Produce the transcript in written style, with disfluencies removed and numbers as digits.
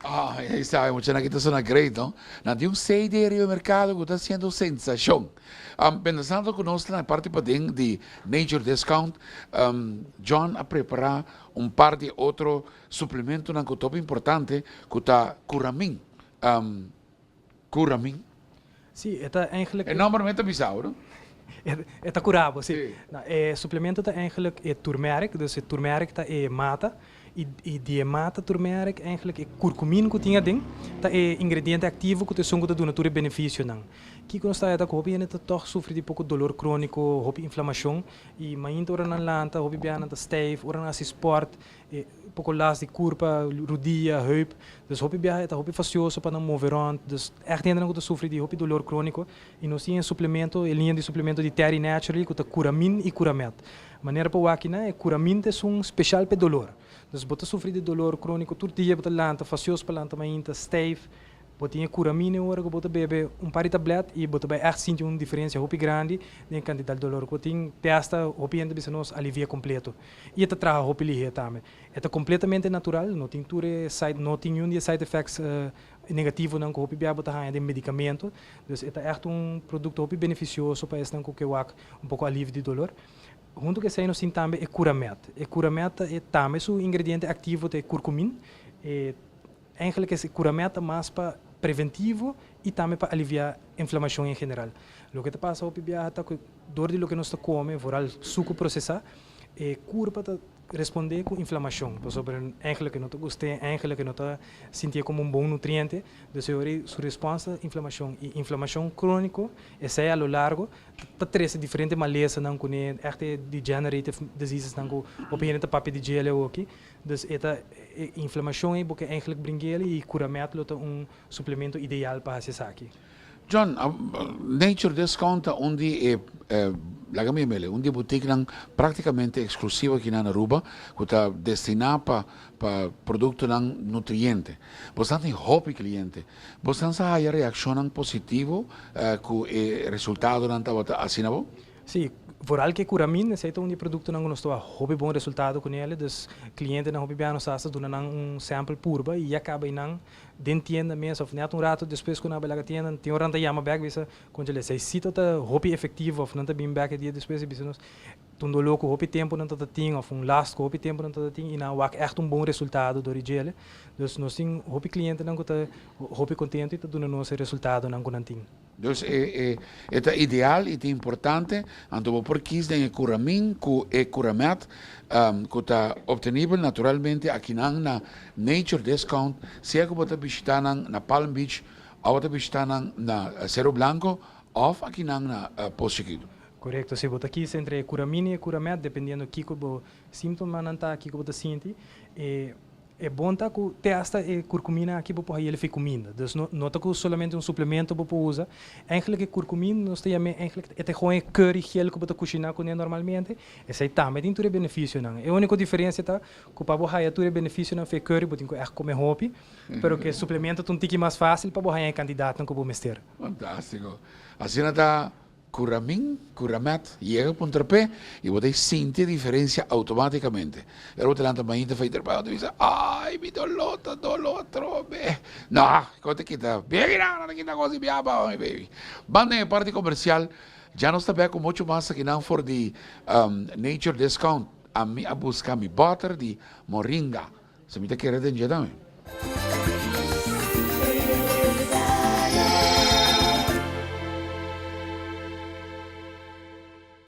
Ah, ahí está, mucha nakita sa great, no? Na di um sei de mercado que está sendo sensação. Pensando conosco na parte para de Nature Discount, John a preparar par de outro suplemento na que top importante, que está Curamin. Curamin. Sim, está eigenlijk... É normalmente bizarro, não? Está curado, sim. Sim. Suplemento está eigenlijk turmeric, dus het turmeric está mata. E die mata turmeric eigenlijk curcumin que tinha ding, tá ingrediente ativo que te songo da donatura benefício não. Que quando está tá hopi ainda toch sofre de pouco dolor crônico, hopi inflamação e mainto ora na lanta, hopi biana tá stijf, ora na sport, pouco las de curva, rodilla, heup, dus hopi biana tá hopi facioso para não mover on, dus echt ainda não sofre de hopi dolor crônico e nós tinha suplemento, linha de suplemento de Terry Naturally que tá curamin e curamet. Maneira para o aqui né, curamin é um especial para dolor. Dus bota sofrer de dolor crônico, todo dia bota lanta, facioso para lanta, mainta, stijf, botinha curamine ora, bota bebe par de tablet e bota vai echt sentir uma diferença hopi grande em quantidade de dolor. Botinha testa hopi ainda bisa nos alivia completo. E esta traga hopi lihe também. Esta completamente natural, não tem side, não tem nenhum side effects negativo não hopi bia bota de medicamento. Dus esta echt produto hopi beneficioso para esta que wak pouco alívio de dolor. Junto que sai no sim também é curamet. E curamet é também o ingrediente ativo de curcumin. E eigenlijk é curamet mais para preventivo e também para aliviar inflamação em geral. O que te passa ao bebê é que dor de lo que nós come, vooral suco processar, é cura para responder com inflamação. Por sobre eigenlijk não te gostei, eigenlijk não te sentir como bom nutriente, dus sua resposta inflamação e inflamação crônico, essa é a lo largo, para três diferentes malezas não com echt degenerative diseases não com opinião de papel de gelo aqui, dus esta inflamação é porque eigenlijk brinquele e curamento é suplemento ideal para essa aqui. John, Nature Discount onde lagami mele, onde boutique nang praticamente exclusiva aqui na Aruba, que está destinada para produto nang nutriente. Você tem hobby cliente. Você tem a reação positivo com o resultado nang tawata asinabo? Sim, vooral que curamin, esse é um produto que nós temos hobby bom resultado com ele, dus cliente na hobby bem nos assa dando sample purba e acaba em dentenda mesmo, of net rato depois quando a belaga tienda tem oranda yama bag bisa quando ele sai cita tá hobby efetivo of não tá bem bag dia depois bisa nos tundo louco hobby tempo não tá ting of last hobby tempo não tá ting e na wak echt bom resultado do rigele, dus nós tem hobby cliente não tá hobby contente e tá dando nosso resultado não com ting. Dus é ideal e é importante, então por que tem curamin, que curamet, que está obtenível naturalmente aqui na Nature Discount, seja que você visitar na Palm Beach, ou você visitar na Cerro Blanco, ou aqui na Posto Chiquito. Correto, se você aqui entre curamin e curamet, dependendo do que o síntoma não está, que você sente, é bom tá que testa e curcumina aqui para ele fica comida. Dus não tá que somente suplemento para usar. Eigenlijk curcumina nós temos eigenlijk é gewoon curry gel que você cozinhar com ele normalmente. Esse aí também tem todo benefício não. A única diferença tá que para você todo benefício não faz curry, você tem que comer hopi, pero que suplemento um tique mais fácil para você candidato não que você mestre. Fantástico. Assim está curamin, curamet, llega a P e você sente a diferença automaticamente. E você lanta mais de feiter para você diz, ai, me dolor trobe. Não, conta que tá, bem não que tá coisa bem bom, baby. Banda em parte comercial, já não está bem com muito mais aqui não for de Nature Discount. A buscar mi butter de moringa. Se me tá querendo também.